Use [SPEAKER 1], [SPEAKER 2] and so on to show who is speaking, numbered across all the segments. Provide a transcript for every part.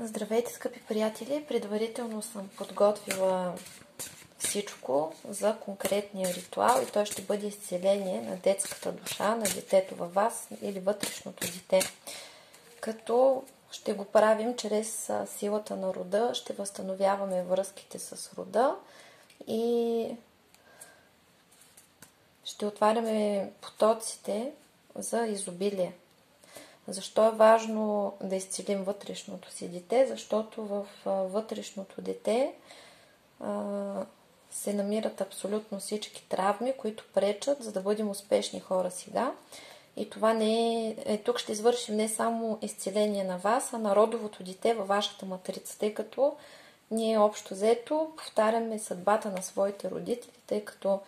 [SPEAKER 1] Здравейте, скъпи приятели! Предварително съм подготвила всичко за конкретния ритуал и той ще бъде изцеление на детската душа, на детето във вас или вътрешното дете. Като ще го правим чрез силата на рода, ще възстановяваме връзките с рода и ще отваряме потоците за изобилие. Защо е важно да изцелим вътрешното си дете? Защото в вътрешното дете се намират абсолютно всички травми, които пречат, за да бъдем успешни хора сега. И това не е... Тук ще извършим не само изцеление на вас, а на родовото дете във вашата матрица, тъй като ние общо взето повтаряме съдбата на своите родители, тъй като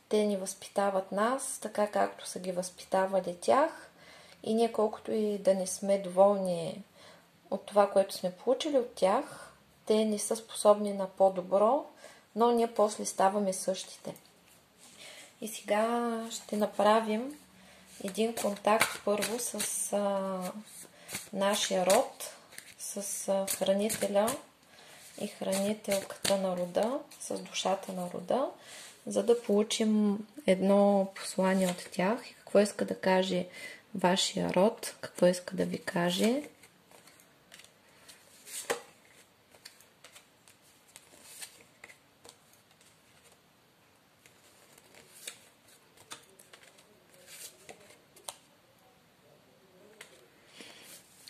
[SPEAKER 1] те ни възпитават нас, така както са ги възпитавали тях. И ние колкото и да не сме доволни от това, което сме получили от тях, те не са способни на по-добро, но ние после ставаме същите. И сега ще направим един контакт първо с нашия род, с хранителя и хранителката на рода, с душата на рода, за да получим едно послание от тях и какво иска да каже вашия род, какво иска да ви каже.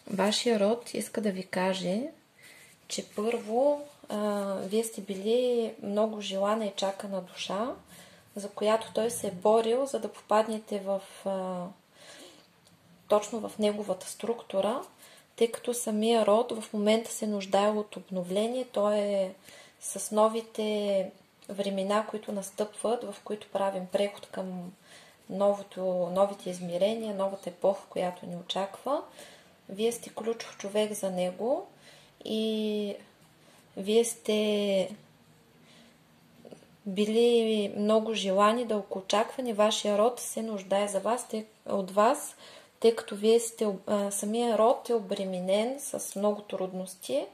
[SPEAKER 1] Вашия род иска да ви каже, че първо вие сте били много желана и чакана душа, за която той се е борил, за да попаднете точно в неговата структура, тъй като самия род в момента се нуждае от обновление. Той е с новите времена, които настъпват, в които правим преход към новите измерения, новата епоха, която ни очаква. Вие сте ключов човек за него и вие сте били много желани, дълго очаквани. Вашия род се нуждае от вас, тъй като вие сте, самия род е обременен с много трудности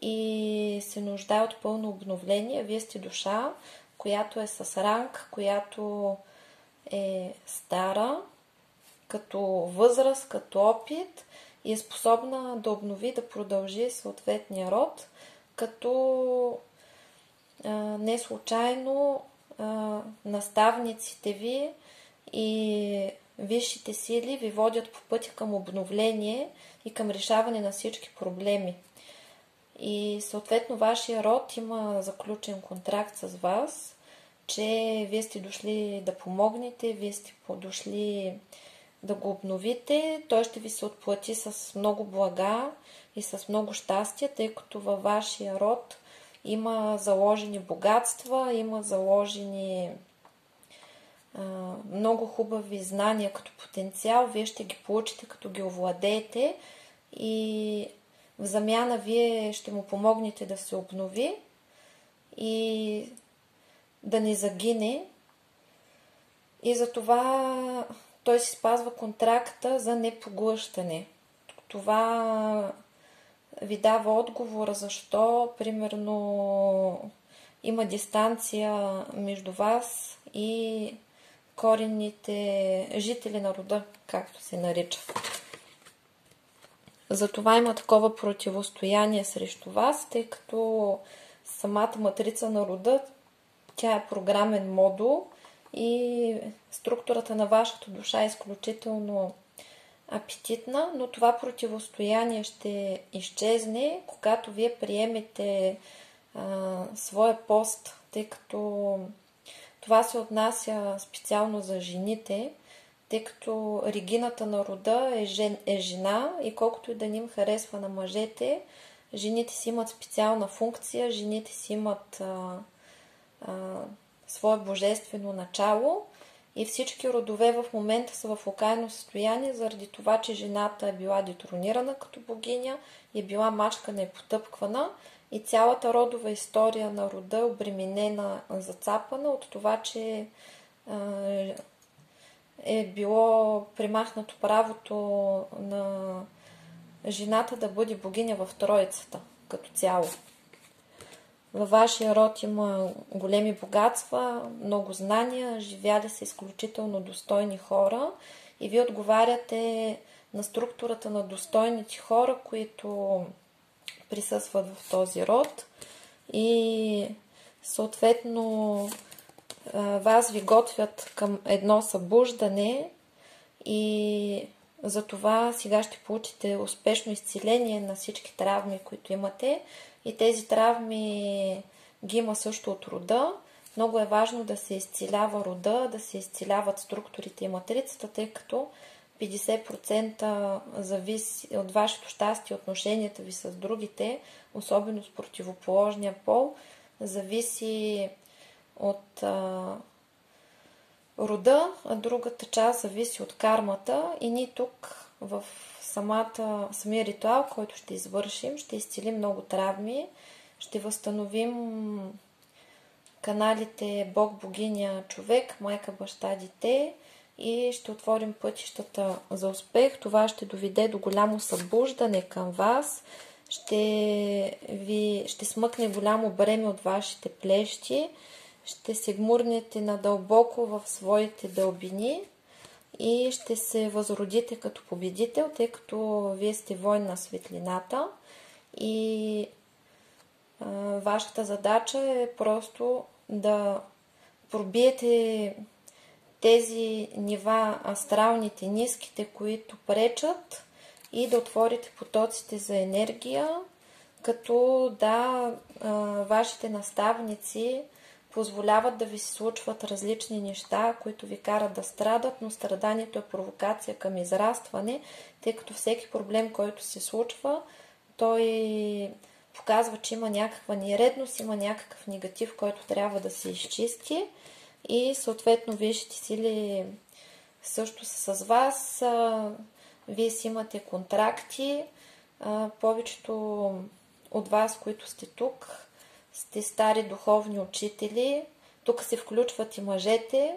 [SPEAKER 1] и се нуждае от пълно обновление. Вие сте душа, която е с ранг, която е стара, като възраст, като опит и е способна да обнови, да продължи съответния род, като не случайно наставниците ви и висшите сили ви водят по пътя към обновление и към решаване на всички проблеми. И съответно вашия род има заключен контракт с вас, че вие сте дошли да помогнете, вие сте дошли да го обновите. Той ще ви се отплати с много блага и с много щастие, тъй като във вашия род има заложени богатства, има заложени много хубави знания като потенциал. Вие ще ги получите, като ги овладеете и в замяна вие ще му помогнете да се обнови и да не загине. И затова той си спазва контракта за непоглъщане. Това ви дава отговора защо, примерно, има дистанция между вас и коренните жители на рода, както се нарича. Затова има такова противостояние срещу вас, тъй като самата матрица на рода, тя е програмен модул и структурата на вашата душа е изключително апетитна, но това противостояние ще изчезне, когато вие приемете своя пост, тъй като това се отнася специално за жените, тъй като регината на рода е жена и колкото и да ни им харесва на мъжете, жените си имат специална функция, жените си имат свое божествено начало и всички родове в момента са в окаяно състояние заради това, че жената е била детронирана като богиня, е била мачкана и потъпквана и цялата родова история на рода е обременена, зацапана от това, че е било премахнато правото на жената да бъде богиня в Троицата като цяло. Във вашия род има големи богатства, много знания, живяли са изключително достойни хора и вие отговаряте на структурата на достойните хора, които присъстват в този род и съответно вас ви готвят към едно събуждане и за това сега ще получите успешно изцеление на всички травми, които имате. И тези травми ги има също от рода. Много е важно да се изцелява рода, да се изцеляват структурите и матрицата, тъй като 50% зависи от вашето щастие, отношенията ви с другите, особено с противоположния пол, зависи от рода, а другата част зависи от кармата. И ние тук в самия ритуал, който ще извършим, ще изцелим много травми, ще възстановим каналите Бог, богиня, човек, майка, баща, дете и ще отворим пътищата за успех. Това ще доведе до голямо събуждане към вас, ще смъкне голямо бреме от вашите плещи, ще се гмурнете надълбоко в своите дълбини и ще се възродите като победител, тъй като вие сте войн на светлината и вашата задача е просто да пробиете тези нива, астралните, ниските, които пречат и да отворите потоците за енергия, като вашите наставници позволяват да ви се случват различни неща, които ви карат да страдат, но страданието е провокация към израстване, тъй като всеки проблем, който се случва, той показва, че има някаква нередност, има някакъв негатив, който трябва да се изчисти и съответно висшите сили също са с вас. Вие си имате контракти. Повечето от вас, които сте тук, сте стари духовни учители. Тук се включват и мъжете.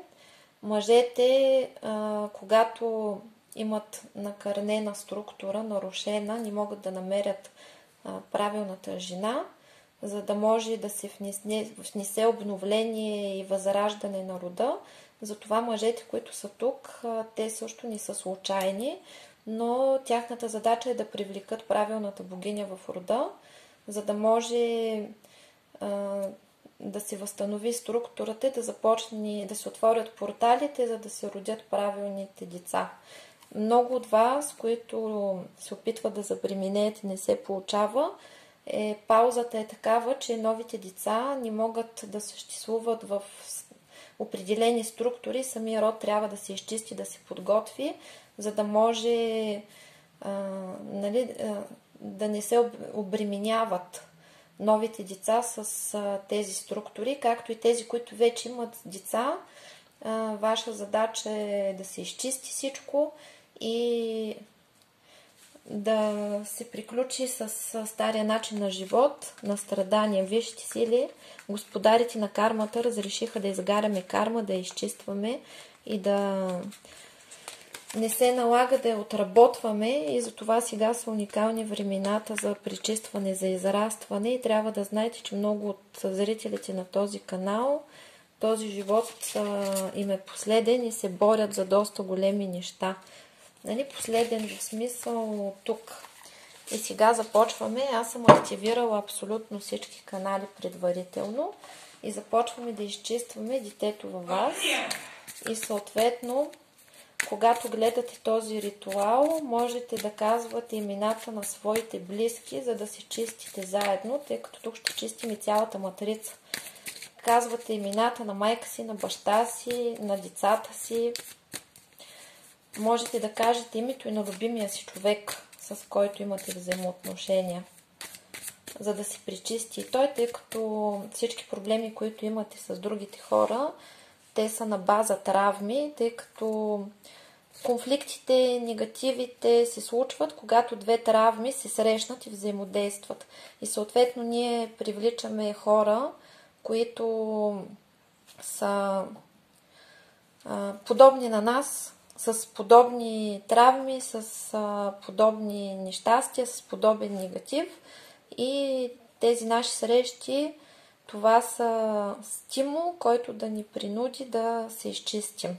[SPEAKER 1] Мъжете, когато имат накърнена структура, нарушена, не могат да намерят правилната жена, за да може да се внесе обновление и възраждане на рода. Затова мъжете, които са тук, те също не са случайни, но тяхната задача е да привлекат правилната богиня в рода, за да може да се възстанови структурата, да започне да се отворят порталите, за да се родят правилните деца. Много от вас, които се опитват да забременеят и не се получава, паузата е такава, че новите деца не могат да съществуват в определени структури. Самия род трябва да се изчисти, да се подготви, за да може да не се обременяват новите деца с тези структури, както и тези, които вече имат деца. Ваша задача е да се изчисти всичко и да се приключи с стария начин на живот, на страдания. Висшите сили, господарите на кармата, разрешиха да изгаряме карма, да я изчистваме и да не се налага да я отработваме и затова сега са уникални времената за пречистване, за израстване и трябва да знаете, че много от зрителите на този канал, този живот им е последен и се борят за доста големи неща. Последен в смисъл тук. И сега започваме. Аз съм активирала абсолютно всички канали предварително и започваме да изчистваме детето във вас. И съответно, когато гледате този ритуал, можете да казвате имената на своите близки, за да се чистите заедно, тъй като тук ще чистим и цялата матрица. Казвате имената на майка си, на баща си, на децата си. Можете да кажете името и на любимия си човек, с който имате взаимоотношения, за да се пречисти и той, тъй като всички проблеми, които имате с другите хора, те са на база травми, тъй като конфликтите, негативите се случват, когато две травми се срещнат и взаимодействат. И съответно ние привличаме хора, които са подобни на нас, с подобни травми, с подобни нещастия, с подобен негатив. И тези наши срещи, това са стимул, който да ни принуди да се изчистим.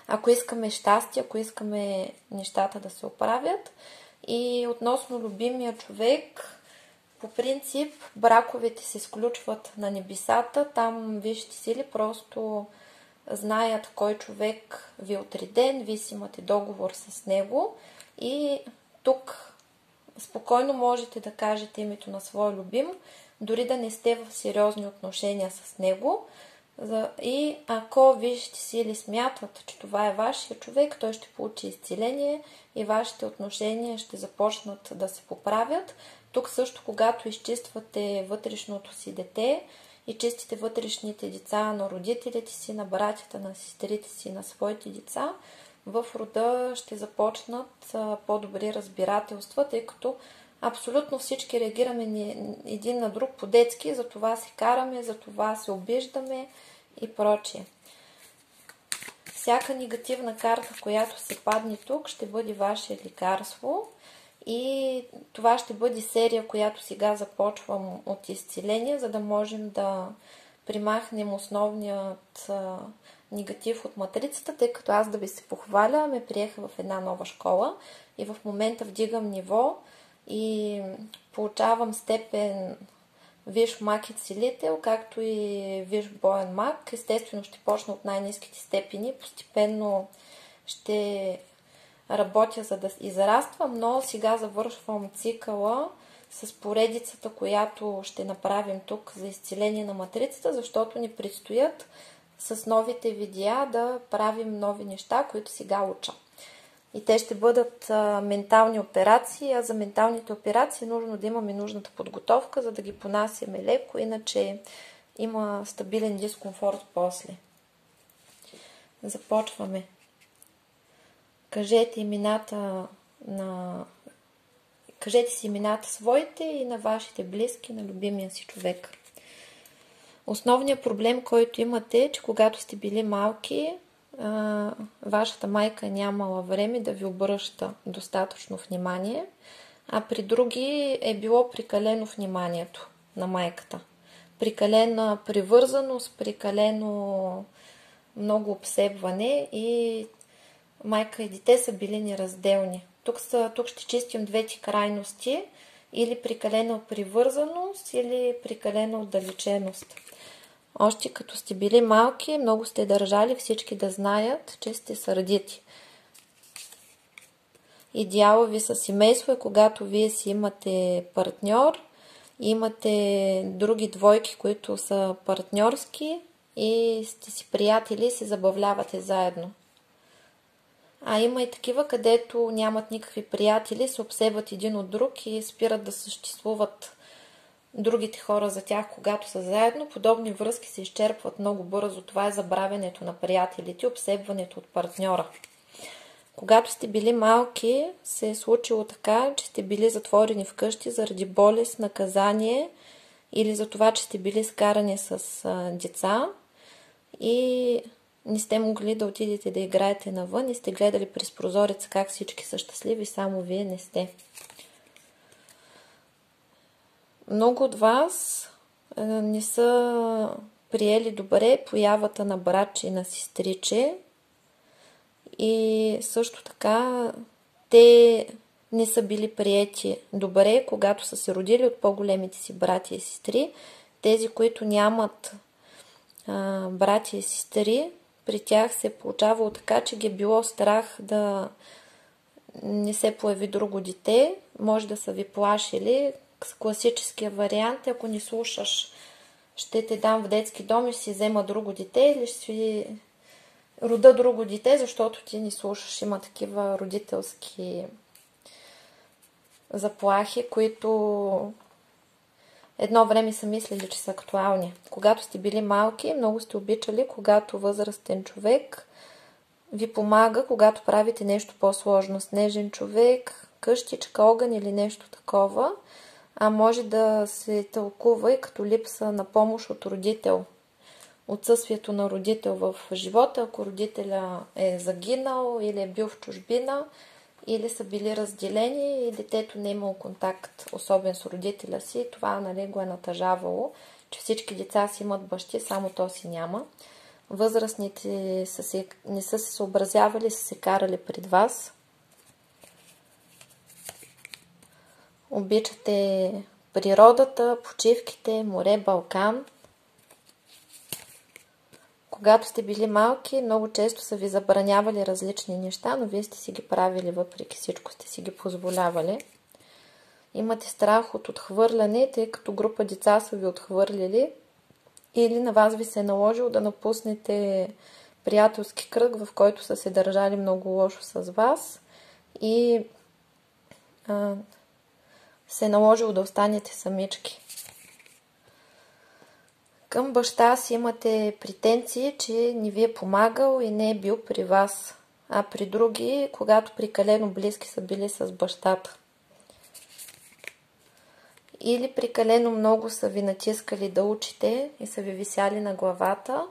[SPEAKER 1] Ако искаме щастие, ако искаме нещата да се оправят. И относно любимия човек, по принцип браковете се сключват на небесата. Там висшите сили просто знаят кой човек ви е отреден, вие си имате договор с него и тук спокойно можете да кажете името на своя любим, дори да не сте в сериозни отношения с него. И ако висшите сили смятат, че това е вашия човек, той ще получи изцеление и вашите отношения ще започнат да се поправят. Тук също, когато изчиствате вътрешното си дете и чистите вътрешните деца на родителите си, на братята, на сестрите си, на своите деца, в рода ще започнат по-добри разбирателства, тъй като абсолютно всички реагираме един на друг по-детски, за това се караме, за това се обиждаме и прочие. Всяка негативна карта, която се падне тук, ще бъде ваше лекарство и това ще бъде серия, която сега започвам от изцеление, за да можем да примахнем основният негатив от матрицата, тъй като аз, да ви се похваля, ме приеха в една нова школа и в момента вдигам ниво и получавам степен висш маг и целител, както и висш боен маг. Естествено ще почна от най-ниските степени, постепенно ще работя, за да израствам, но сега завършвам цикъла с поредицата, която ще направим тук за изцеление на матрицата, защото ни предстоят с новите видеа да правим нови неща, които сега уча. И те ще бъдат ментални операции, а за менталните операции е нужно да имаме нужната подготовка, за да ги понасяме леко, иначе има стабилен дискомфорт после. Започваме. Кажете си имената своите и на вашите близки, на любимия си човек. Основният проблем, който имате, е, че когато сте били малки, вашата майка е нямала време да ви обръща достатъчно внимание, а при други е било прекалено вниманието на майката. Прекалена привързаност, прекалено много обсебване и майка и дете са били неразделни. Тук ще чистим двете крайности, или прекалена привързаност, или прекалена отдалеченост. Още като сте били малки, много сте държали всички да знаят, че сте сърдити. Идеалът ви със семейство е, когато вие си имате партньор, имате други двойки, които са партньорски и сте си приятели и се забавлявате заедно. А има и такива, където нямат никакви приятели, се обсебват един от друг и спират да съществуват другите хора за тях, когато са заедно. Подобни връзки се изчерпват много бързо. Това е забравянето на приятелите, обсебването от партньора. Когато сте били малки, се е случило така, че сте били затворени вкъщи заради болест, наказание или за това, че сте били скарани с деца и не сте могли да отидете да играете навън и сте гледали през прозореца как всички са щастливи, само вие не сте. Много от вас не са приели добре появата на братче и на сестриче и също така те не са били приети добре, когато са се родили от по-големите си братя и сестри. Тези, които нямат братя и сестри, при тях се е получавало така, че ги е било страх да не се появи друго дете. Може да са ви плашили. Класическия вариант е, ако не слушаш, ще те дам в детски дом и си взема друго дете или ще си рода друго дете, защото ти не слушаш. Има такива родителски заплахи, които едно време са мислили, че са актуални. Когато сте били малки, много сте обичали, когато възрастен човек ви помага, когато правите нещо по-сложно. Снежен човек, къщичка, огън или нещо такова, а може да се тълкува и като липса на помощ от родител. отсъствието на родител в живота, ако родителя е загинал или е бил в чужбина, или са били разделени и детето не е имало контакт особен с родителя си. Това, нали, го е натъжавало, че всички деца си имат бащи, само то си няма. Възрастните не са се съобразявали, са се карали пред вас. Обичате природата, почивките, море, Балкан. Когато сте били малки, много често са ви забранявали различни неща, но вие сте си ги правили, въпреки всичко сте си ги позволявали. Имате страх от отхвърляне, тъй като група деца са ви отхвърлили, или на вас ви се е наложило да напуснете приятелски кръг, в който са се държали много лошо с вас, и се е наложило да останете самички. Към баща си имате претенции, че не ви е помагал и не е бил при вас, а при други, когато прекалено близки са били с бащата. Или прекалено много са ви натискали да учите и са ви висяли на главата,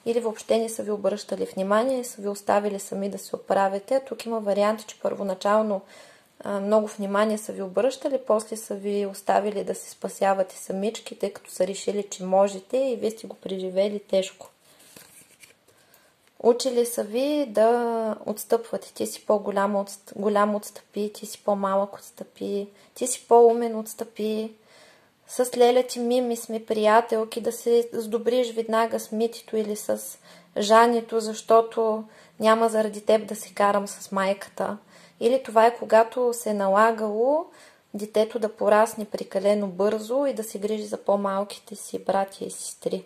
[SPEAKER 1] или въобще не са ви обръщали внимание и са ви оставили сами да се оправите. Тук има варианти, че първоначално много внимание са ви обръщали, после са ви оставили да се спасявате самички, тъй като са решили, че можете и вие сте го преживели тежко. Учили са ви да отстъпвате. Ти си по-голям отстъпи, ти си по-малък отстъпи, ти си по-умен отстъпи. С Леля ти Мими сме приятелки, да се сдобриш веднага с Митито или с Жанито, защото няма заради теб да се карам с майката. Или това е когато се е налагало детето да порасне прекалено бързо и да се грижи за по-малките си братя и сестри.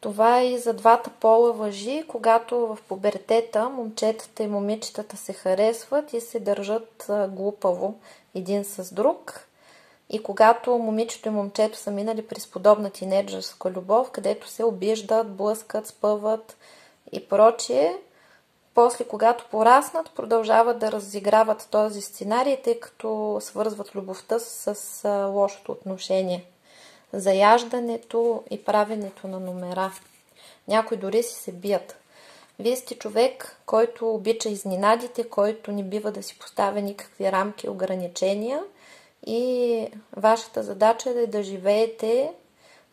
[SPEAKER 1] Това и за двата пола важи, когато в пубертета момчетата и момичетата се харесват и се държат глупаво един с друг. И когато момичето и момчето са минали през подобна тинейджърска любов, където се обиждат, блъскат, спъват и прочие, после, когато пораснат, продължават да разиграват този сценарий, тъй като свързват любовта с лошото отношение. Заяждането и правенето на номера. Някои дори си се бият. Вие сте човек, който обича изненадите, който не бива да си поставя никакви рамки и ограничения, и вашата задача е да живеете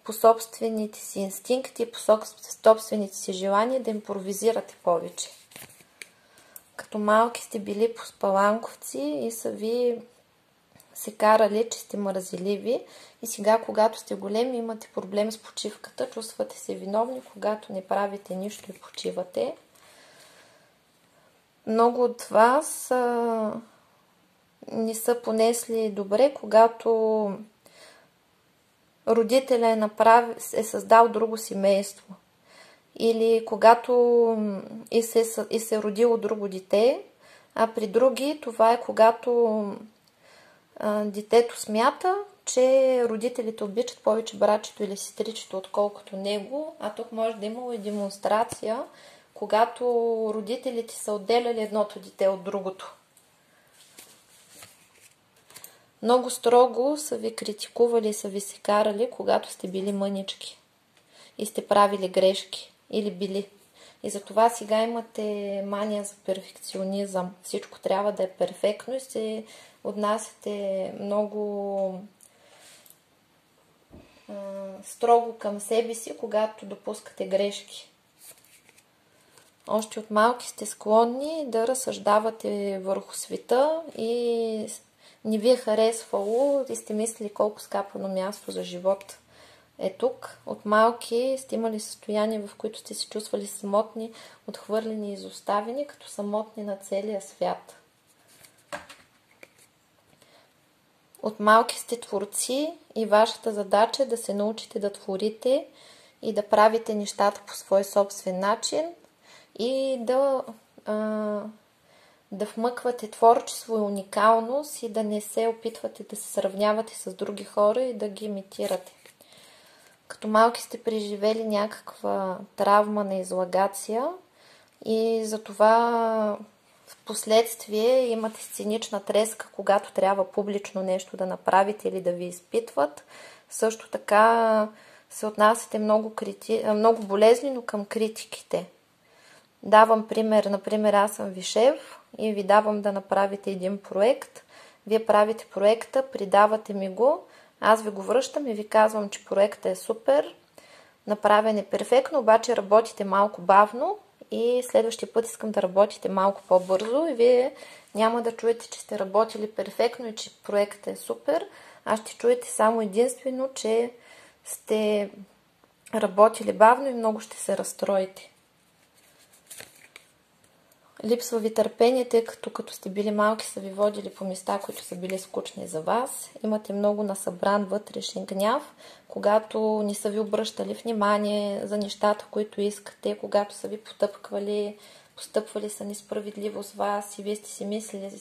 [SPEAKER 1] по собствените си инстинкти, по собствените си желания, да импровизирате повече. Като малки сте били поспаланковци и са ви се карали, че сте мързеливи, и сега, когато сте големи, имате проблем с почивката, чувствате се виновни, когато не правите нищо и почивате. Много от вас не са понесли добре, когато родителя е създал друго семейство. Или когато се е родило друго дете, а при други това е когато детето смята, че родителите обичат повече братчето или сестричето, отколкото него, а тук може да има и демонстрация, когато родителите са отделяли едното дете от другото. Много строго са ви критикували и са ви се карали, когато сте били мънички и сте правили грешки или били. И затова сега имате мания за перфекционизъм. Всичко трябва да е перфектно и се отнасяте много строго към себе си, когато допускате грешки. Още от малки сте склонни да разсъждавате върху света и не ви е харесвало и сте мислили колко скапано място за живот е тук. От малки сте имали състояния, в които сте се чувствали самотни, отхвърлени и изоставени, като самотни на целия свят. От малки сте творци и вашата задача е да се научите да творите и да правите нещата по свой собствен начин и да вмъквате творчество и уникалност и да не се опитвате да се сравнявате с други хора и да ги имитирате. Като малки сте преживели някаква травма на излагация и затова В последствие имате сценична треска, когато трябва публично нещо да направите или да ви изпитват. Също така се отнасяте много болезнено към критиките. Давам пример. Например, аз съм ви шеф и ви давам да направите един проект. Вие правите проекта, придавате ми го, аз ви го връщам и ви казвам, че проектът е супер, направен е перфектно, обаче работите малко бавно и следващия път искам да работите малко по-бързо и вие няма да чуете, че сте работили перфектно и че проектът е супер, а ще чуете само единствено, че сте работили бавно и много ще се разстроите. Липсва ви търпение, тъй като сте били малки са ви водили по места, които са били скучни за вас. Имате много насъбран вътрешен гняв, когато не са ви обръщали внимание за нещата, които искате, когато са ви постъпвали са несправедливо с вас и вие сте си мислили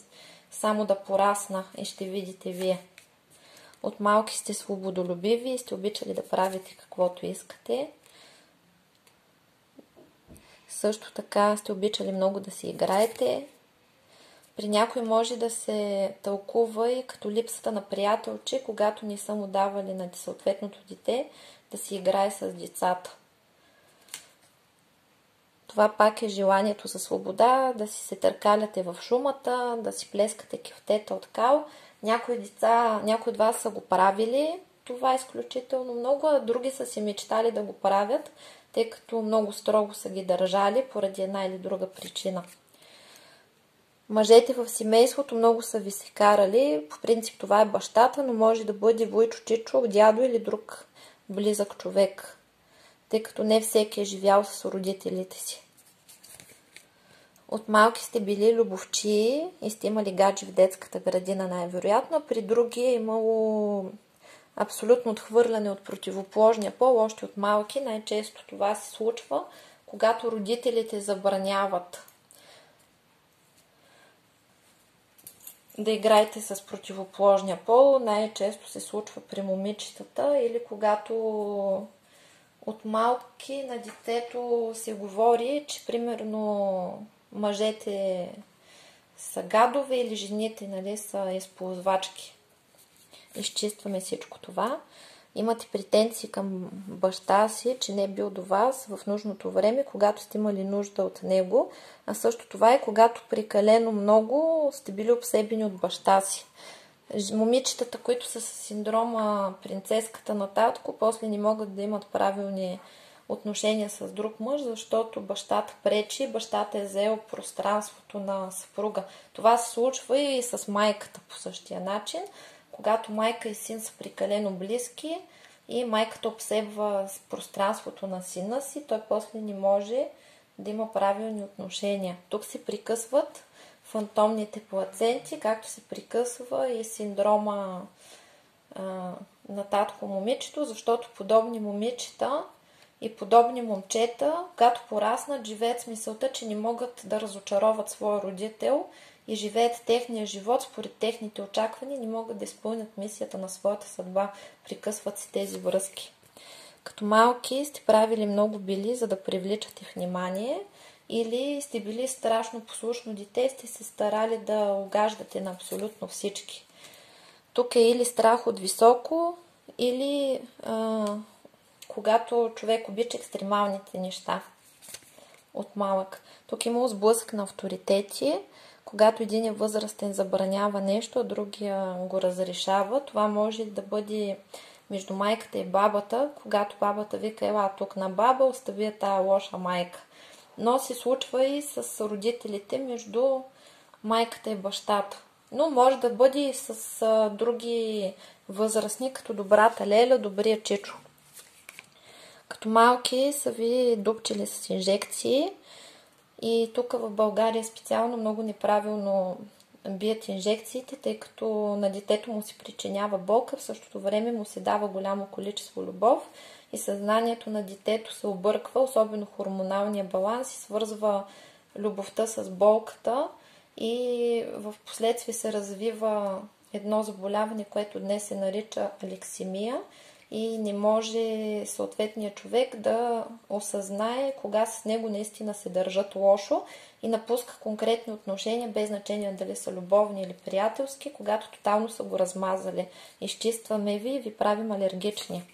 [SPEAKER 1] само да порасна и ще видите вие. От малки сте свободолюбиви и сте обичали да правите каквото искате. Също така сте обичали много да си играете. При някой може да се тълкува и като липсата на приятелче, когато не са му давали на съответното дете да си играе с децата. Това пак е желанието за свобода, да си се търкаляте в шумата, да си плескате кефтета от кал. Някои от вас са го правили, това е изключително много, а други са си мечтали да го правят, тъй като много строго са ги държали поради една или друга причина. Мъжете в семейството много са ви се карали, по принцип това е бащата, но може да бъде войчо, чичо, дядо или друг близък човек, тъй като не всеки е живял с родителите си. От малки сте били любовчии и сте имали гаджи в детската градина най-вероятно, а при други е имало абсолютно отхвърляне от противоположния пол, още от малки. Най-често това се случва, когато родителите забраняват да играете с противоположния пол. Най-често се случва при момичетата или когато от малки на детето се говори, че примерно мъжете са гадове или жените са използвачки. Изчистваме всичко това. Имате претенции към баща си, че не е бил до вас в нужното време, когато сте имали нужда от него. А също това е когато прекалено много сте били обсебени от баща си. Момичетата, които са с синдрома принцеската на татко, после не могат да имат правилни отношения с друг мъж, защото бащата пречи, бащата е заел пространството на съпруга. Това се случва и с майката по същия начин. Когато майка и син са прекалено близки и майката обсебва пространството на сина си, той после не може да има правилни отношения. Тук се прекъсват фантомните плаценти, както се прекъсва и синдрома на татко момичето, защото подобни момичета и подобни момчета, когато пораснат, живеят с мисълта, че не могат да разочароват своя родител и живеят техния живот според техните очаквания, не могат да изпълнят мисията на своята съдба. Прекъсват се тези връзки. Като малки сте правили много били, за да привличате внимание, или сте били страшно послушно дете и сте се старали да угаждате на абсолютно всички. Тук е или страх от високо, или когато човек обича екстремалните неща от малък. Тук има сблъсък на авторитети, когато един е възрастен забранява нещо, а другия го разрешава. Това може да бъде между майката и бабата, когато бабата вика: ела тук на баба, остави я тая лоша майка. Но се случва и с родителите между майката и бащата. Но може да бъде и с други възрастни, като добрата леля, добрия чичо. Като малки са ви дупчили с инжекции и тук в България специално много неправилно бият инжекциите, тъй като на детето му се причинява болка, в същото време му се дава голямо количество любов и съзнанието на детето се обърква, особено хормоналния баланс и свързва любовта с болката и в последствие се развива едно заболяване, което днес се нарича алексемия и не може съответният човек да осъзнае кога с него наистина се държат лошо и напуска конкретни отношения, без значение дали са любовни или приятелски, когато тотално са го размазали. Изчистваме ви и ви правим алергични.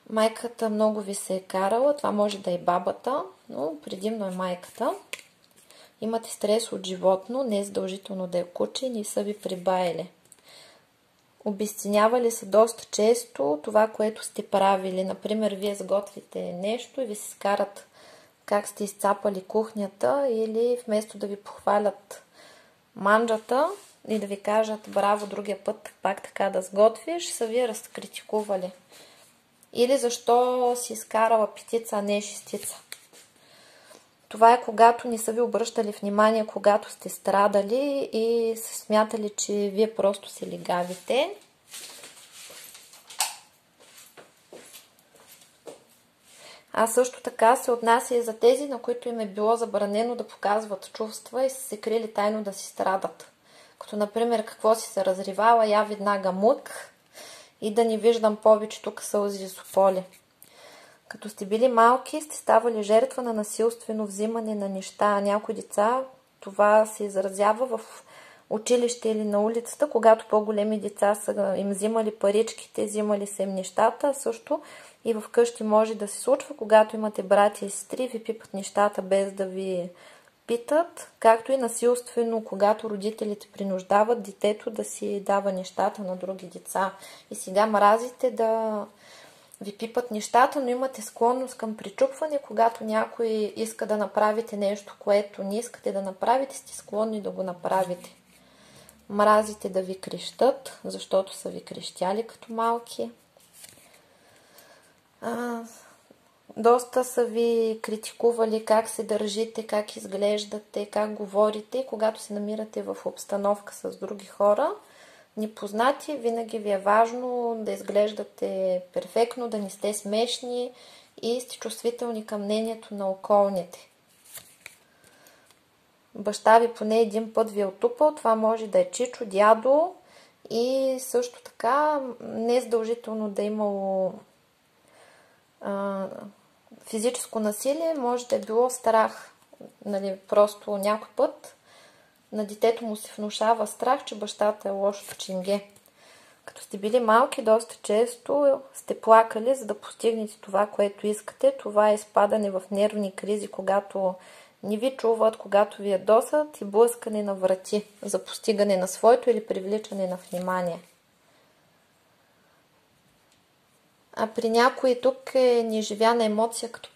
[SPEAKER 1] Майката много ви се е карала, това може да е бабата, но предимно е майката. Имате стрес от животно, не е задължително да е куче, не са ви прибаяли. Обезценявали са доста често това, което сте правили. Например, вие сготвите нещо и ви се скарат как сте изцапали кухнята или вместо да ви похвалят манджата и да ви кажат браво другия път пак така да сготвиш, са ви разкритикували. Или защо си изкарала петица, а не шестица. Това е когато не са ви обръщали внимание, когато сте страдали и са смятали, че вие просто се лигавите. А също така се отнася и за тези, на които им е било забранено да показват чувства и са се крили тайно да си страдат. Като например какво си се разривала, я веднага мък и да не виждам повече тук сълзи и сополи. Като сте били малки, сте ставали жертва на насилствено взимане на неща. Някои деца това се изразява в училище или на улицата, когато по-големи деца са им взимали паричките, взимали са им нещата. Също и в къщи може да се случва, когато имате братя и сестри, ви пипат нещата без да ви питат, както и насилствено, когато родителите принуждават детето да си дава нещата на други деца. И сега мразите да ви пипат нещата, но имате склонност към причупване, когато някой иска да направите нещо, което не искате да направите, сте склонни да го направите. Мразите да ви крещат, защото са ви крещяли като малки. Доста са ви критикували как се държите, как изглеждате, как говорите, когато се намирате в обстановка с други хора. Непознати, винаги ви е важно да изглеждате перфектно, да не сте смешни и сте чувствителни към мнението на околните. Баща ви поне един път ви е отупал, това може да е чичо, дядо и също така не е задължително да е имало физическо насилие, може да е било страх. Нали, просто някой път на детето му се внушава страх, че бащата е лошото ченге. Като сте били малки, доста често сте плакали, за да постигнете това, което искате. Това е изпадане в нервни кризи, когато не ви чуват, когато ви ядосат и блъскане на врати за постигане на своето или привличане на внимание. А при някои тук е неживяна емоция като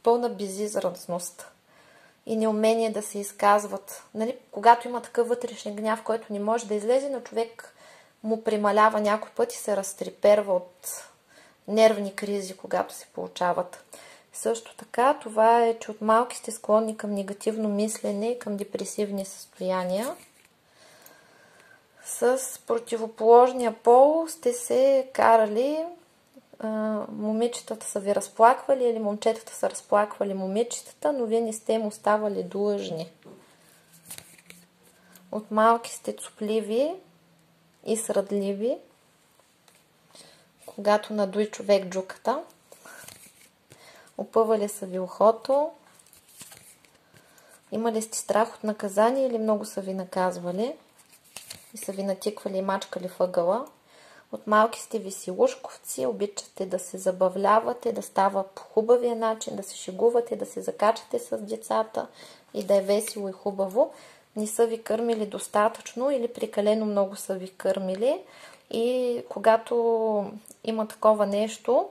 [SPEAKER 1] пълна безизразност и неумение да се изказват. Нали, когато има такъв вътрешен гняв, който не може да излезе, но човек му прималява някой път и се разтреперва от нервни кризи, когато се получават. Също така, това е, че от малки сте склонни към негативно мислене и към депресивни състояния. С противоположния пол сте се карали, момичетата са ви разплаквали или момчетата са разплаквали момичетата, но вие не сте им оставали длъжни. От малки сте цупливи и срадливи, когато надуй човек джуката. Опъвали са ви ухото. Имали сте страх от наказание или много са ви наказвали и са ви натиквали и мачкали въгъла. От малки сте веселушковци, обичате да се забавлявате, да става по хубавия начин, да се шегувате, да се закачате с децата и да е весело и хубаво. Не са ви кърмили достатъчно или прекалено много са ви кърмили. И когато има такова нещо,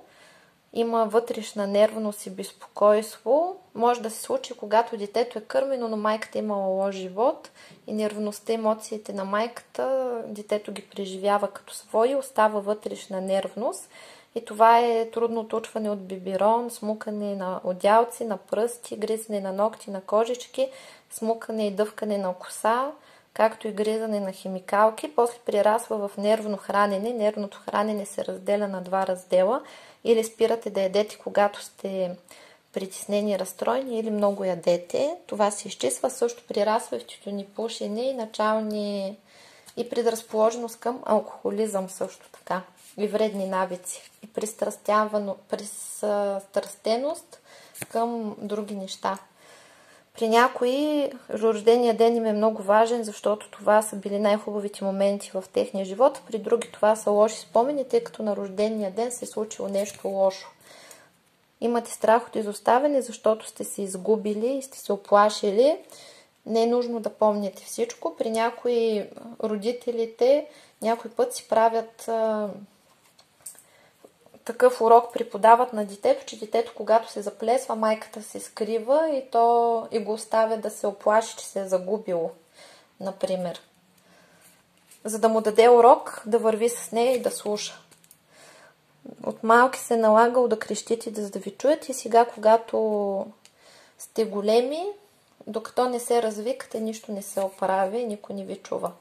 [SPEAKER 1] има вътрешна нервност и безпокойство. Може да се случи, когато детето е кърмено, но майката е имала лош живот и нервността, емоциите на майката, детето ги преживява като свои, остава вътрешна нервност. И това е трудно отучване от бибирон, смукане на одялци, на пръсти, гризане на ногти, на кожички, смукане и дъвкане на коса, както и гризане на химикалки. После прирасва в нервно хранене. Нервното хранене се разделя на два раздела. Или спирате да ядете, когато сте притеснени, разстроени, или много ядете. Това се изчиства. Също прирасва в тютюнопушене и начални и предразположеност към алкохолизъм също така и вредни навици и пристрастеност към други неща. При някои рождения ден им е много важен, защото това са били най-хубавите моменти в техния живот. При други това са лоши спомени, тъй като на рождения ден се е случило нещо лошо. Имате страх от изоставяне, защото сте се изгубили и сте се оплашили. Не е нужно да помните всичко. При някои родителите някой път си правят такъв урок, преподават на детето, че детето, когато се заплесва, майката се скрива и го оставя да се оплаши, че се е загубило, например. За да му даде урок, да върви с нея и да слуша. От малки се е налагало да крещите, за да ви чуят, и сега, когато сте големи, докато не се развикате, нищо не се оправи и никой не ви чува.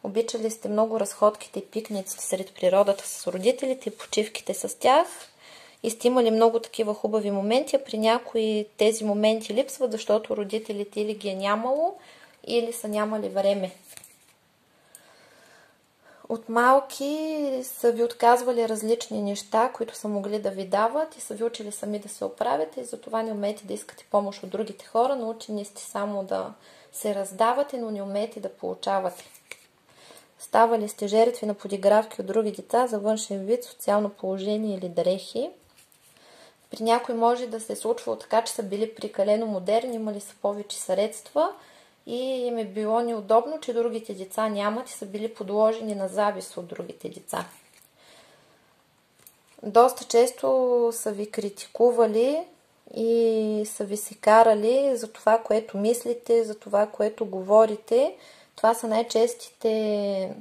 [SPEAKER 1] Обичали сте много разходките и пикниците сред природата с родителите и почивките с тях и сте имали много такива хубави моменти, а при някои тези моменти липсват, защото родителите или ги е нямало, или са нямали време. От малки са ви отказвали различни неща, които са могли да ви дават и са ви учили сами да се оправяте и затова не умеете да искате помощ от другите хора. Научени сте само да се раздавате, но не умеете да получавате. Ставали сте жертви на подигравки от други деца за външен вид, социално положение или дрехи. При някой може да се е случвало така, че са били прекалено модерни, имали са повече средства и им е било неудобно, че другите деца нямат и са били подложени на завист от другите деца. Доста често са ви критикували и са ви се карали за това, което мислите, за това, което говорите. Това са най-честите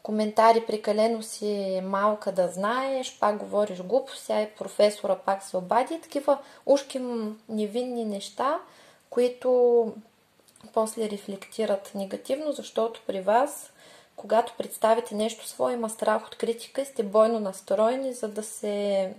[SPEAKER 1] коментари: прекалено си малка да знаеш, пак говориш глупост, сега и професора пак се обади. Такива ушки невинни неща, които после рефлектират негативно, защото при вас, когато представите нещо свое, има страх от критика и сте бойно настроени, за да се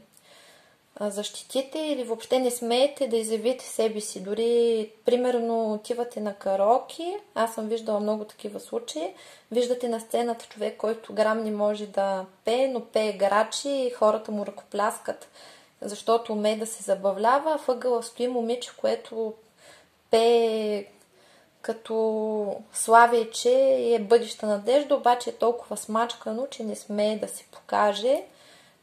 [SPEAKER 1] защитите или въобще не смеете да изявите себе си. Дори, примерно, отивате на караоке, аз съм виждала много такива случаи, виждате на сцената човек, който грам не може да пее, но пее гарачи и хората му ръкопляскат, защото умее да се забавлява. В ъгъла стои момиче, което пее като славейче и е бъдеща надежда, обаче е толкова смачкано, че не смее да се покаже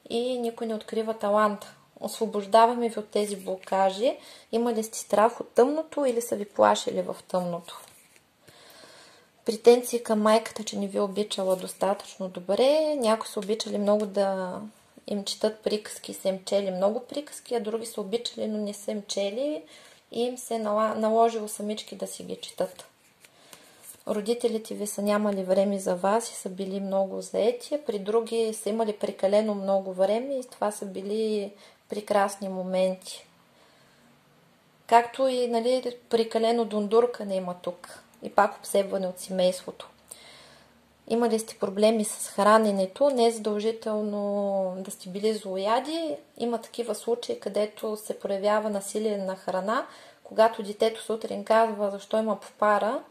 [SPEAKER 1] и никой не открива таланта. Освобождаваме ви от тези блокажи. Имали сте страх от тъмното или са ви плашили в тъмното? Претенции към майката, че не ви обичала достатъчно добре. Някои са обичали много да им четат приказки, са им чели много приказки, а други са обичали, но не са им чели и им се е наложило самички да си ги четат. Родителите ви са нямали време за вас и са били много заети, а при други са имали прекалено много време и това са били прекрасни моменти. Както и прекалено дундуркане има тук. И пак обсебване от семейството. Имали сте проблеми с храненето, не е задължително да сте били злояди. Има такива случаи, където се проявява насилие на храна, когато детето сутрин казва: защо има попара,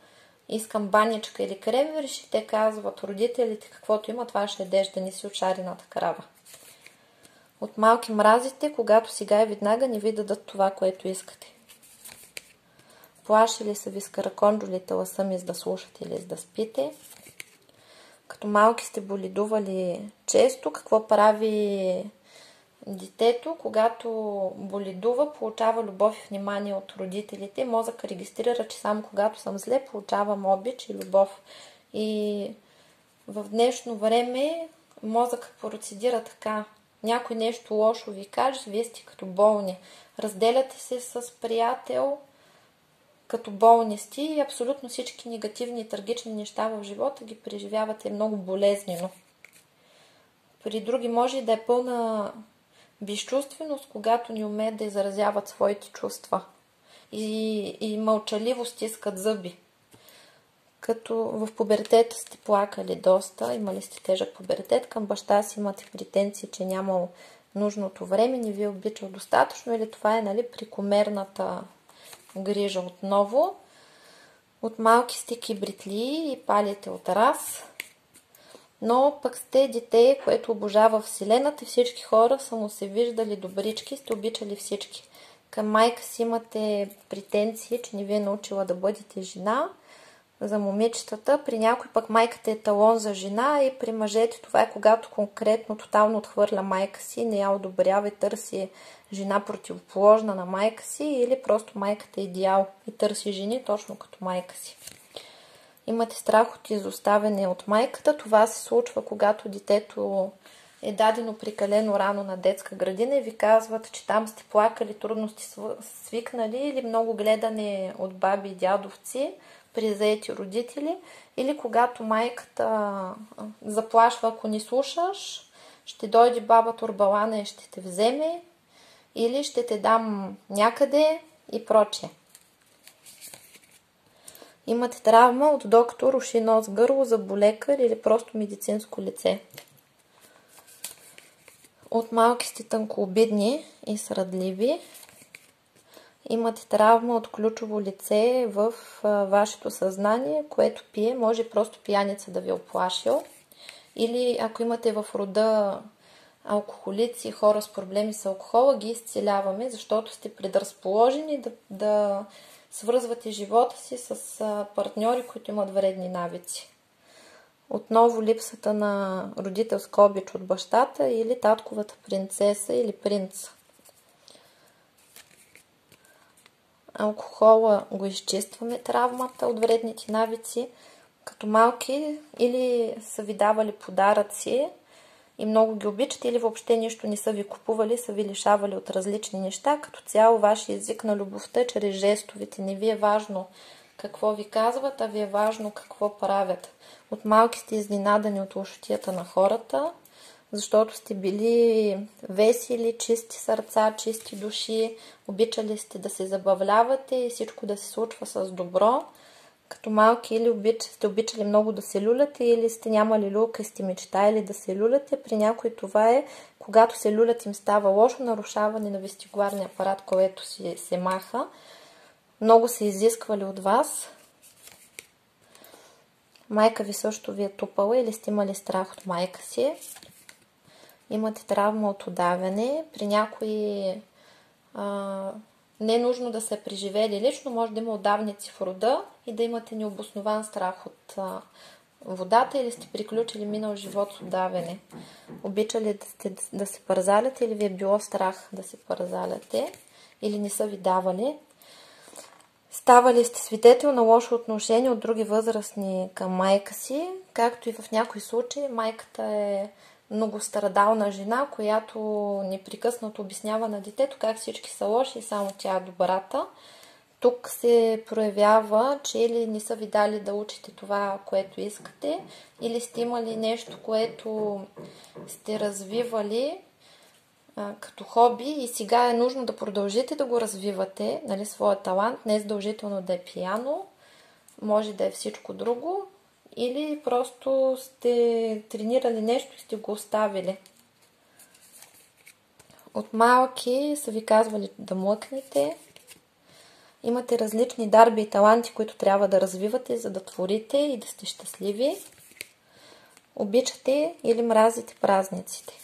[SPEAKER 1] искам баничка или кревер, и те казват: родителите, каквото има, това ще ядеш, да не си от шарената крава. От малки мразите, когато сега и веднага не ви дадат това, което искате. Плашили са ви с караконджолите лъсъми, за да слушате или за да спите. Като малки сте боледували често. Какво прави детето? Когато боледува, получава любов и внимание от родителите. Мозъкът регистрира, че само когато съм зле, получавам обич и любов. И в днешно време мозъкът процедира така. Някой нещо лошо ви каже, вие сте като болни. Разделяте се с приятел, като болни сте, и абсолютно всички негативни и трагични неща в живота ги преживявате много болезнено. При други може и да е пълна безчувственост, когато не умеят да изразяват своите чувства. И мълчаливо стискат зъби. Като в пубертета сте плакали доста, имали сте тежък пубертет, към баща си имате претенции, че нямал нужното време, не ви е обичал достатъчно, или това е прекомерната грижа отново. От малки сте кибритли и палите от раз. Но пък сте дете, което обожава Вселената, всички хора са му се виждали добрички, сте обичали всички. Към майка си имате претенции, че не ви е научила да бъдете жена. За момичетата, при някой пък майката е талон за жена и при мъжете това е когато конкретно тотално отхвърля майка си, не я одобрява и търси жена противоположна на майка си, или просто майката е идеал и търси жени точно като майка си. Имате страх от изоставяне от майката. Това се случва, когато детето е дадено прекалено рано на детска градина и ви казват, че там сте плакали, трудно сте свикнали, или много гледане от баби и дядовци при заети родители, или когато майката заплашва, ако не слушаш, ще дойде баба Турбалана и ще те вземе, или ще те дам някъде и прочее. Имате травма от доктор, уши, нос, гърло, зъболекар или просто медицинско лице. От малки сте тънкообидни и срадливи. Имате травма от ключово лице в вашето съзнание, което пие. Може просто пияница да ви е оплашил. Или ако имате в рода алкохолици, хора с проблеми с алкохола, ги изцеляваме, защото сте предразположени да свързвате живота си с партньори, които имат вредни навици. Отново липсата на родителска обич от бащата или татковата принцеса или принца. Алкохола го изчистваме, травмата от вредните навици. Като малки или са ви давали подаръци и много ги обичате, или въобще нищо не са ви купували, са ви лишавали от различни неща. Като цяло вашия език на любовта е чрез жестовите. Не ви е важно какво ви казват, а ви е важно какво правят. От малки сте изненадани от лошотията на хората, защото сте били весели, чисти сърца, чисти души, обичали сте да се забавлявате и всичко да се случва с добро. Като малки или сте обичали много да се люляте, или сте нямали люлка и сте мечтали да се люляте. При някой това е, когато се люлят им става лошо, нарушаване на вестибуларния апарат, който се маха. Много са изисквали от вас. Майка ви също ви е тупала или сте имали страх от майка си. Имате травма от удавяне. При някои не е нужно да са преживели лично, може да има удавници в рода и да имате необоснован страх от водата или сте приключили минал живот с удавяне. Обичали да се парзаляте или ви е било страх да се парзаляте или не са ви давали. Ставали сте свидетел на лошо отношение от други възрастни към майка си, както и в някои случаи майката е многострадална жена, която непрекъснато обяснява на детето как всички са лоши и само тя е добрата. Тук се проявява, че или не са ви дали да учите това, което искате, или сте имали нещо, което сте развивали като хоби и сега е нужно да продължите да го развивате, нали, своя талант, не е задължително да е пиано, може да е всичко друго, или просто сте тренирали нещо и сте го оставили. От малки са ви казвали да млъкнете. Имате различни дарби и таланти, които трябва да развивате, за да творите и да сте щастливи. Обичате или мразите празниците.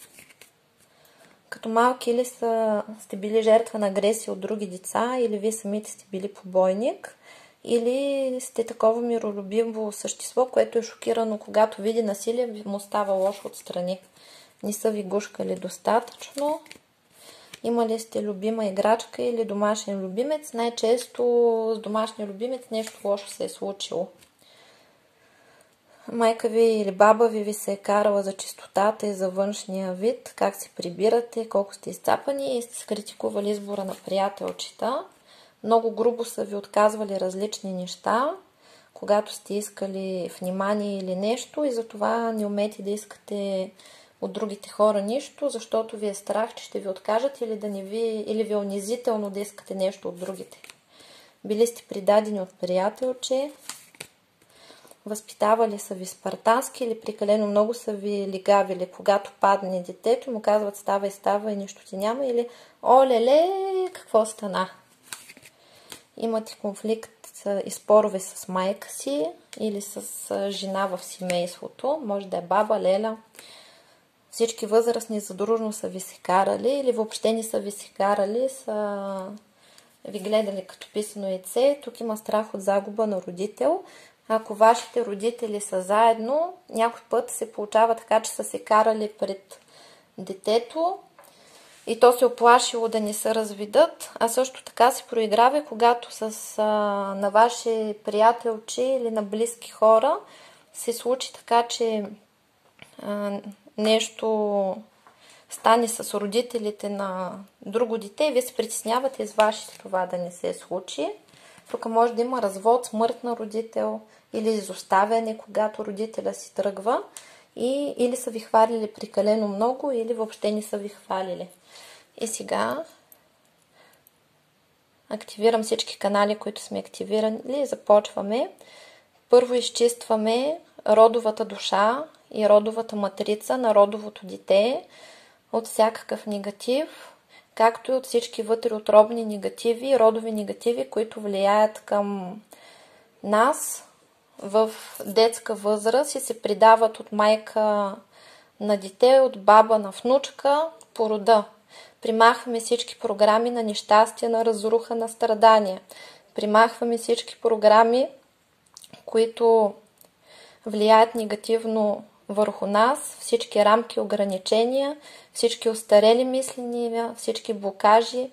[SPEAKER 1] Като малки или сте били жертва на агресия от други деца, или вие самите сте били побойник, или сте такова миролюбиво същество, което е шокирано, когато види насилие, му става лошо отстрани. Не са ви гушкали достатъчно. Имали сте любима играчка или домашен любимец. Най-често с домашния любимец нещо лошо се е случило. Майка ви или баба ви се е карала за чистотата и за външния вид, как се прибирате, колко сте изцапани и сте критикували избора на приятелчета. Много грубо са ви отказвали различни неща, когато сте искали внимание или нещо, и затова не умеете да искате от другите хора нищо, защото ви е страх, че ще ви откажат или ви е унизително да искате нещо от другите. Били сте придадени от приятелче, възпитавали са ви спартански или прекалено много са ви лигавили. Когато падне детето, му казват става и нищо ти няма, или оле-ле, какво стана? имате конфликт и спорове с майка си или с жена в семейството, може да е баба, леля, всички възрастни задружно са ви се карали или въобще не са ви се карали, са ви гледали като писано яйце. Тук има страх от загуба на родител. Ако вашите родители са заедно, някой път се получава така, че са се карали пред детето и то се оплашило да не се разведат, а също така се проиграва, когато на ваши приятелчи или на близки хора се случи така, че нещо стане с родителите на друго дете и вие се притеснявате с вашите това да не се случи. Тук може да има развод, смърт на родител или изоставяне, когато родителя си тръгва или са ви хвалили прекалено много, или въобще не са ви хвалили. И сега активирам всички канали, които сме активирали и започваме. Първо изчистваме родовата душа и родовата матрица на родовото дете от всякакъв негатив, както и от всички вътреутробни негативи и родови негативи, които влияят към нас в детска възраст и се предават от майка на дете, от баба на внучка по рода. Примахваме всички програми на нещастие, на разруха, на страдания. Примахваме всички програми, които влияят негативно върху нас, всички рамки, ограничения, всички остарели мисления, всички блокажи,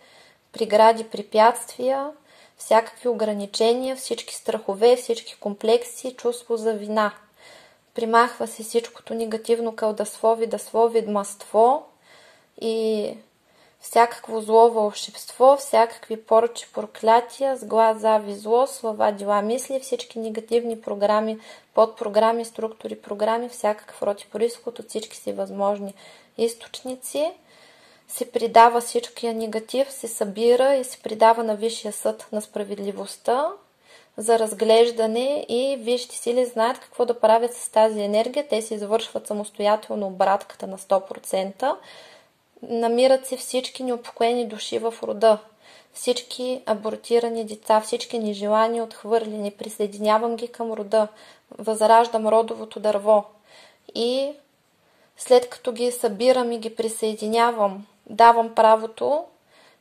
[SPEAKER 1] прегради, препятствия, всякакви ограничения, всички страхове, всички комплекси, чувство за вина. Примахва се всичкото негативно кълдасво, видаство, ведмаство и всякакво зло, вълшебство, всякакви поръчи, проклятия, сглаз, завист, зло, слова, дела, мисли, всички негативни програми, подпрограми, структури, програми, всякакъв род и произход от всички си възможни източници. Се придава всичкия негатив, се събира и се придава на Висшия съд на справедливостта за разглеждане и висшите сили знаят какво да правят с тази енергия. Те се извършват самостоятелно обратката на 100%. Намират се всички неупокоени души в рода, всички абортирани деца, всички нежелани, отхвърлени. Присъединявам ги към рода, възраждам родовото дърво и след като ги събирам и ги присъединявам, давам правото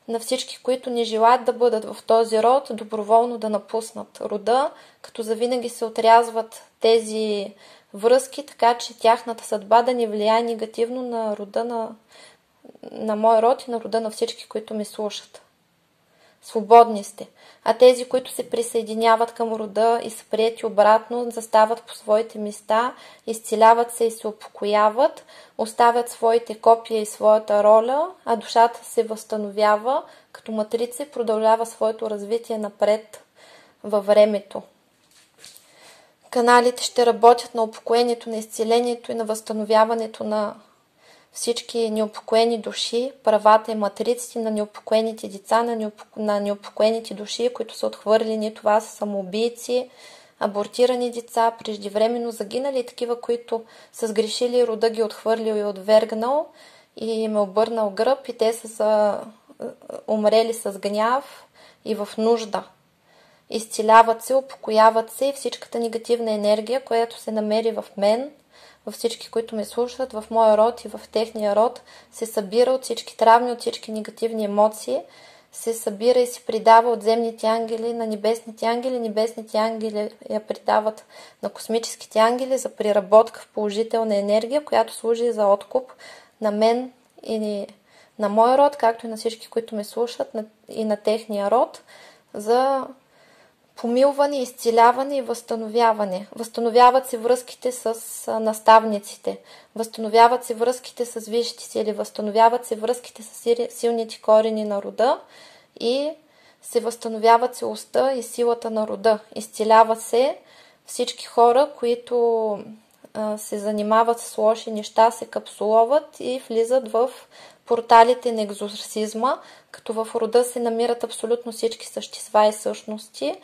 [SPEAKER 1] на всички, които не желаят да бъдат в този род, доброволно да напуснат рода, като завинаги се отрязват тези връзки, така че тяхната съдба да не влияе негативно на рода на мой род и на рода на всички, които ми слушат. Свободни сте. А тези, които се присъединяват към рода и са приети обратно, застават по своите места, изцеляват се и се упокояват, оставят своите копия и своята роля, а душата се възстановява като матрица и продължава своето развитие напред във времето. Каналите ще работят на упокоението, на изцелението и на възстановяването на всички неупокоени души, правата и матриците на неупокоените деца, на неупокоените души, които са отхвърлени. Това са самоубийци, абортирани деца, преждевременно загинали и такива, които са сгрешили, рода ги отхвърлил и отвергнал и им е обърнал гръб и те са умрели с гняв и в нужда. Изцеляват се, упокояват се и всичката негативна енергия, която се намери в мен, във всички, които ме слушат, в моя род и в техния род, се събира от всички травми, от всички негативни емоции, се събира и се придава от земните ангели на небесните ангели. Небесните ангели я придават на космическите ангели за преработка в положителна енергия, която служи за откуп на мен и на моя род, както и на всички, които ме слушат и на техния род, за помилване, изцеляване и възстановяване. Възстановяват се връзките с наставниците, възстановяват се връзките с висшите сили, възстановяват се връзките с силните корени на рода и се възстановяват целостта и силата на рода. Изцеляват се всички хора, които се занимават с лоши неща, се капсуловат и влизат в порталите на екзорсизма, като в рода се намират абсолютно всички същества и същности,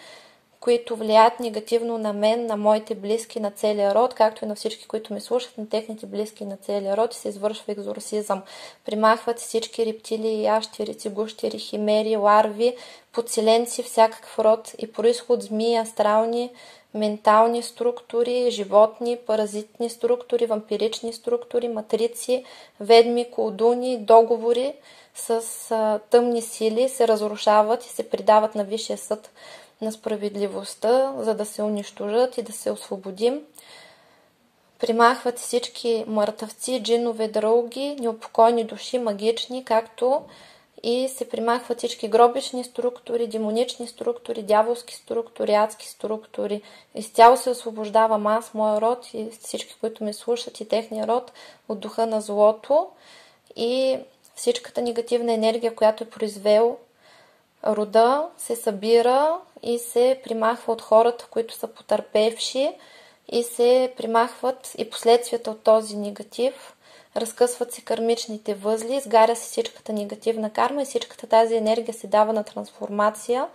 [SPEAKER 1] които влияят негативно на мен, на моите близки, на целия род, както и на всички, които ме слушат, на техните близки, на целия род, и се извършва екзорсизъм. Примахват всички рептилии, ящерици, гущери, химери, ларви, подселенци, всякакъв род и произход, змии, астрални, ментални структури, животни, паразитни структури, вампирични структури, матрици, ведми, колдуни, договори с тъмни сили се разрушават и се предават на Висшия съд на справедливостта, за да се унищожат и да се освободим. Примахват всички мъртъвци, джинове, драуги, неупокойни души, магични, както и се примахват всички гробични структури, демонични структури, дяволски структури, адски структури. Изцяло се освобождавам аз, моя род и всички, които ме слушат и техния род от духа на злото и всичката негативна енергия, която е произвел рода, се събира и се примахва от хората, които са потърпевши и се примахват и последствията от този негатив. Разкъсват се кармичните възли, изгаря се всичката негативна карма и всичката тази енергия се дава на трансформация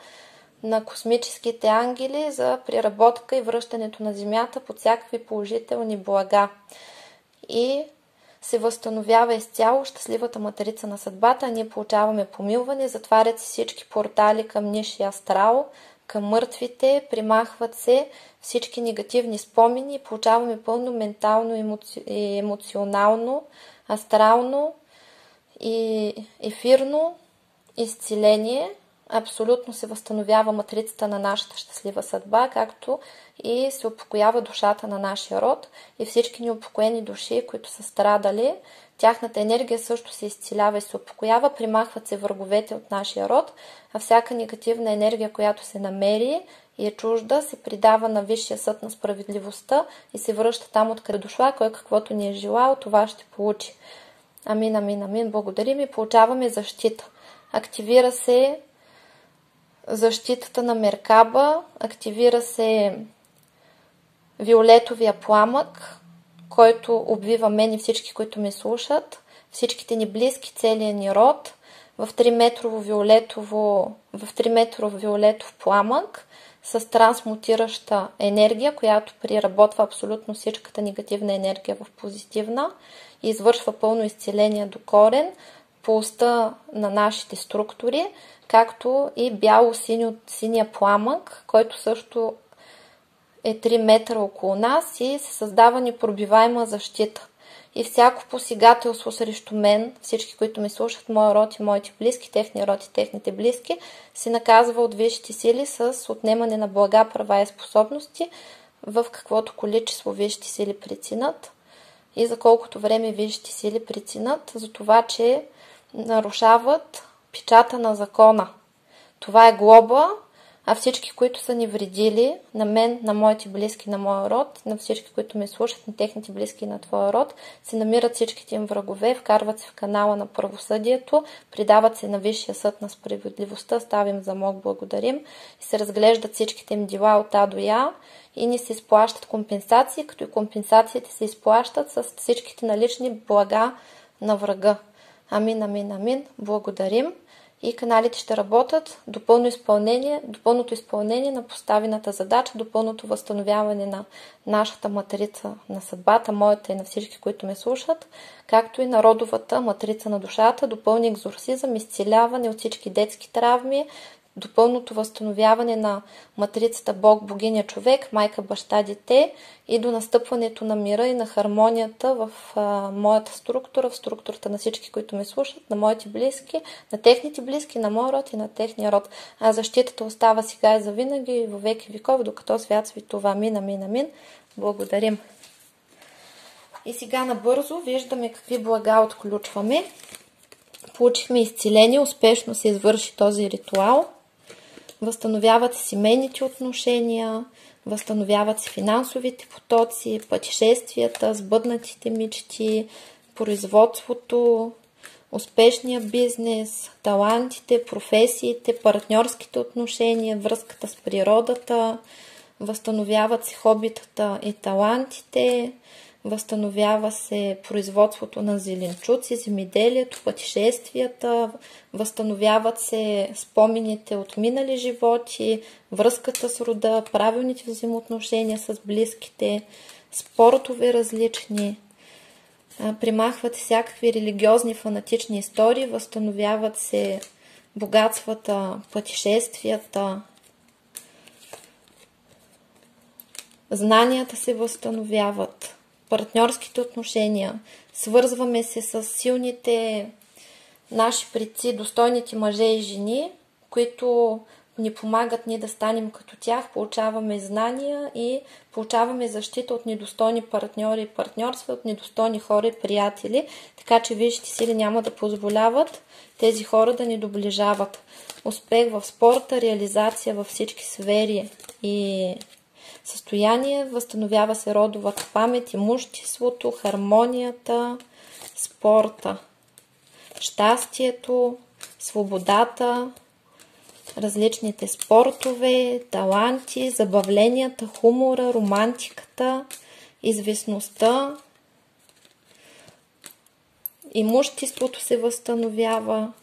[SPEAKER 1] на космическите ангели за преработка и връщането на Земята под всякакви положителни блага. И се възстановява изцяло щастливата материца на съдбата, а ние получаваме помилване, затварят се всички портали към нисшия астрал, към мъртвите, примахват се всички негативни спомени и получаваме пълно ментално и емоционално, астрално и ефирно изцеление. Абсолютно се възстановява матрицата на нашата щастлива съдба, както и се упокоява душата на нашия род и всички неупокоени души, които са страдали. Тяхната енергия също се изцелява и се упокоява, примахват се враговете от нашия род, а всяка негативна енергия, която се намери и е чужда, се придава на Висшия съд на справедливостта и се връща там, откъде дошла, кой каквото ни е желал, това ще получи. Амин, амин, амин. Благодарим и получаваме защита. Активира се защитата на Меркаба, активира се виолетовия пламък, който обвива мен и всички, които ме слушат, всичките ни близки, целия ни род, в 3-метров виолетов пламък с трансмутираща енергия, която преработва абсолютно всичката негативна енергия в позитивна и извършва пълно изцеление до корен по уста на нашите структури, както и бяло-синия пламък, който също е 3 метра около нас и се създава непробиваема защита. И всяко посегателство срещу мен, всички, които ме слушат, моя род и моите близки, техния род и техните близки, се наказва от висшите сили с отнемане на блага, права и способности, в каквото количество висшите сили преценят и за колкото време висшите сили преценят, за това, че нарушават печата на закона. Това е глоба, а всички, които са ни вредили, на мен, на моите близки, на моя род, на всички, които ме слушат, на техните близки и на твоя род, се намират всичките им врагове, вкарват се в канала на правосъдието, предават се на Висшия съд на справедливостта, ставим замок, благодарим, и се разглеждат всичките им дела от А до Я и ни се изплащат компенсации, като и компенсациите се изплащат с всичките налични блага на врага. Амин, амин, амин. Благодарим. И каналите ще работят до пълното изпълнение на поставената задача, до пълното възстановяване на нашата матрица на съдбата, моята и на всички, които ме слушат, както и на родовата матрица на душата, до пълни екзорсизъм, изцеляване от всички детски травми, до пълното възстановяване на матрицата Бог, богиня, човек, майка, баща, дете и до настъпването на мира и на хармонията в моята структура, в структурата на всички, които ме слушат, на моите близки, на техните близки, на моя род и на техния род. А защитата остава сега и завинаги и във веки веков, докато свят светува. Амин, амин, амин. Благодарим. И сега набързо виждаме какви блага отключваме. Получихме изцеление, успешно се извърши този ритуал. Възстановяват се семейните отношения, възстановяват се финансовите потоци, пътешествията, сбъднатите мечти, производството, успешния бизнес, талантите, професиите, партньорските отношения, връзката с природата, възстановяват се хобитата и талантите, възстановява се производството на зеленчуци, земеделието, пътешествията, възстановяват се спомените от минали животи, връзката с рода, правилните взаимоотношения с близките, спортове различни, примахват всякакви религиозни фанатични истории, възстановяват се богатствата, пътешествията, знанията се възстановяват, партньорските отношения, свързваме се с силните наши предци, достойните мъже и жени, които ни помагат ние да станем като тях, получаваме знания и получаваме защита от недостойни партньори и партньорства, от недостойни хора и приятели, така че висшите сили няма да позволяват тези хора да ни доближават. Успех в спорта, реализация във всички сфери и състояние, възстановява се родовата памет, имуществото, хармонията, спорта, щастието, свободата, различните спортове, таланти, забавленията, хумора, романтиката, известността, имуществото се възстановява,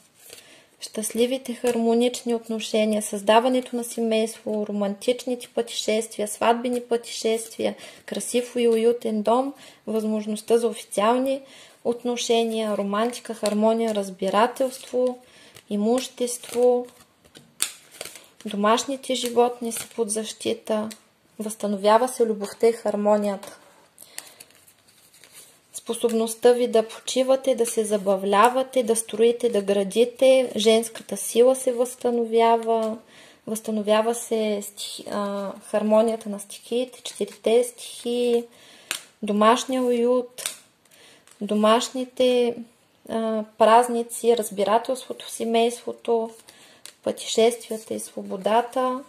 [SPEAKER 1] щастливите хармонични отношения, създаването на семейство, романтичните пътешествия, сватбени пътешествия, красив и уютен дом, възможността за официални отношения, романтика, хармония, разбирателство, имущество, домашните животни са под защита, възстановява се любовта и хармонията. Способността ви да почивате, да се забавлявате, да строите, да градите, женската сила се възстановява, възстановява се хармонията на стихиите, 4 стихии, домашния уют, домашните празници, разбирателството в семейството, пътешествията и свободата,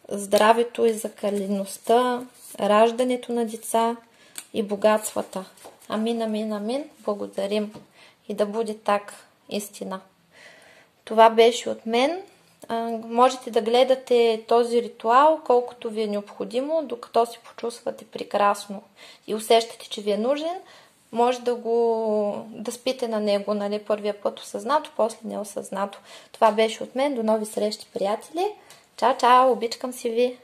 [SPEAKER 1] здравето и закалеността, раждането на деца и богатствата. Амин, амин, амин. Благодарим. И да бъде так истина. Това беше от мен. Можете да гледате този ритуал колкото ви е необходимо, докато се почувствате прекрасно и усещате, че ви е нужен. Може да спите на него, нали, първия път осъзнато, после неосъзнато. Това беше от мен. До нови срещи, приятели. Чао, чао, обичкам си ви.